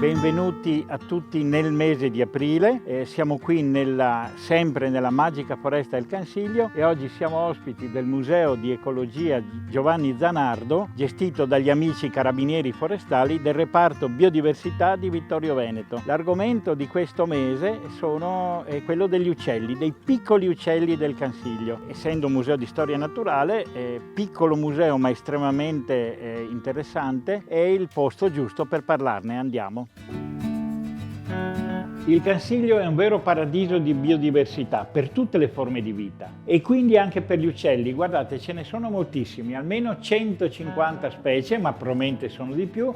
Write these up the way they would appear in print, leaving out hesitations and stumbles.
Benvenuti a tutti nel mese di aprile, siamo qui sempre nella magica foresta del Cansiglio e oggi siamo ospiti del Museo di Ecologia Giovanni Zanardo, gestito dagli amici carabinieri forestali del reparto Biodiversità di Vittorio Veneto. L'argomento di questo mese è quello degli uccelli, dei piccoli uccelli del Cansiglio. Essendo un museo di storia naturale, piccolo museo ma estremamente interessante, è il posto giusto per parlarne. Andiamo. Il Cansiglio è un vero paradiso di biodiversità per tutte le forme di vita e quindi anche per gli uccelli. Guardate, ce ne sono moltissimi, almeno 150 specie, ma probabilmente sono di più,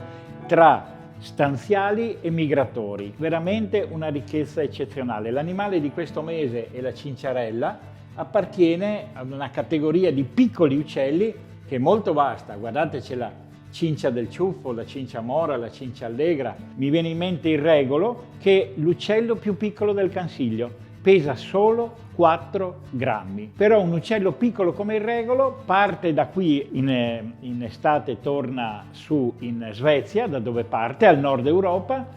tra stanziali e migratori. Veramente una ricchezza eccezionale. L'animale di questo mese è la cinciarella, appartiene ad una categoria di piccoli uccelli che è molto vasta. Guardate, c'è la cincia del ciuffo, la cincia mora, la cincia allegra. Mi viene in mente il regolo, che è l'uccello più piccolo del Cansiglio, pesa solo 4 grammi. Però un uccello piccolo come il regolo parte da qui in estate, torna su in Svezia, da dove parte, al nord Europa,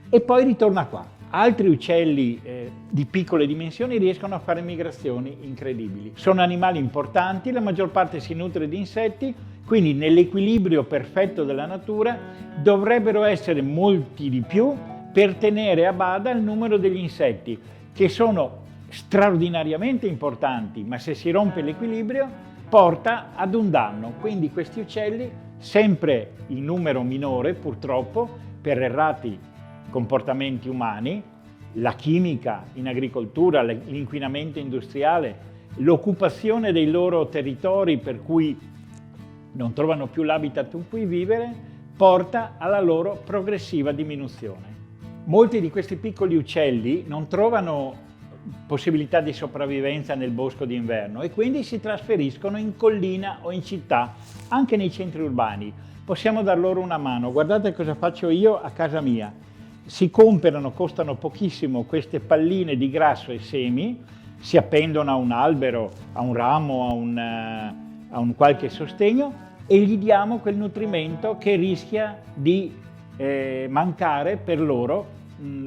e poi ritorna qua. Altri uccelli di piccole dimensioni riescono a fare migrazioni incredibili. Sono animali importanti, la maggior parte si nutre di insetti, quindi nell'equilibrio perfetto della natura dovrebbero essere molti di più per tenere a bada il numero degli insetti, che sono straordinariamente importanti, ma se si rompe l'equilibrio porta ad un danno. Quindi questi uccelli, sempre in numero minore purtroppo, per errati comportamenti umani, la chimica in agricoltura, l'inquinamento industriale, l'occupazione dei loro territori per cui non trovano più l'habitat in cui vivere, porta alla loro progressiva diminuzione. Molti di questi piccoli uccelli non trovano possibilità di sopravvivenza nel bosco d'inverno e quindi si trasferiscono in collina o in città, anche nei centri urbani. Possiamo dar loro una mano. Guardate cosa faccio io a casa mia. Si comprano, costano pochissimo, queste palline di grasso e semi, si appendono a un albero, a un ramo, a un qualche sostegno e gli diamo quel nutrimento che rischia di mancare per loro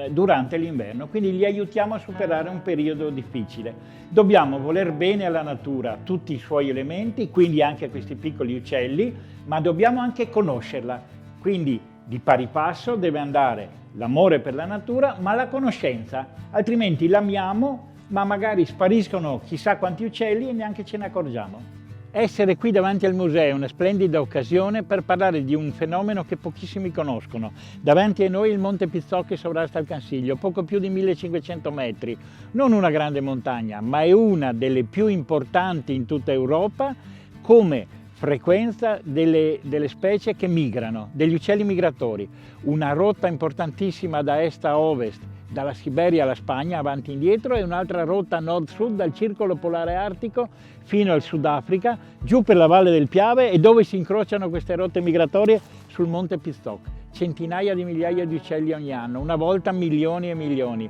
durante l'inverno. Quindi li aiutiamo a superare un periodo difficile. Dobbiamo voler bene alla natura, tutti i suoi elementi, quindi anche a questi piccoli uccelli, ma dobbiamo anche conoscerla. Quindi di pari passo deve andare l'amore per la natura, ma la conoscenza, altrimenti l'amiamo, ma magari spariscono chissà quanti uccelli e neanche ce ne accorgiamo. Essere qui davanti al museo è una splendida occasione per parlare di un fenomeno che pochissimi conoscono. Davanti a noi il Monte Pizzocco che sovrasta il Cansiglio, poco più di 1500 metri. Non una grande montagna, ma è una delle più importanti in tutta Europa come frequenza delle specie che migrano, degli uccelli migratori. Una rotta importantissima da est a ovest, dalla Siberia alla Spagna, avanti e indietro, e un'altra rotta nord-sud dal circolo polare artico fino al Sudafrica, giù per la Valle del Piave, e dove si incrociano queste rotte migratorie sul Monte Pizzocco. Centinaia di migliaia di uccelli ogni anno, una volta milioni e milioni.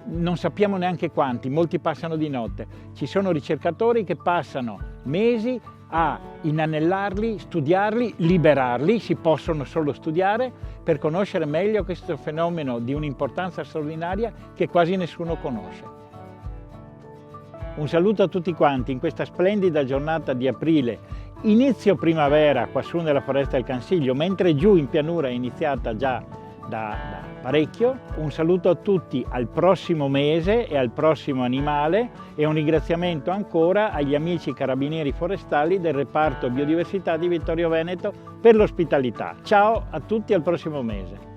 Non sappiamo neanche quanti, molti passano di notte. Ci sono ricercatori che passano mesi a inanellarli, studiarli, liberarli, si possono solo studiare per conoscere meglio questo fenomeno di un'importanza straordinaria che quasi nessuno conosce. Un saluto a tutti quanti in questa splendida giornata di aprile, inizio primavera qua su nella foresta del Cansiglio, mentre giù in pianura è iniziata già da parecchio. Un saluto a tutti, al prossimo mese e al prossimo animale, e un ringraziamento ancora agli amici carabinieri forestali del reparto Biodiversità di Vittorio Veneto per l'ospitalità. Ciao a tutti, al prossimo mese.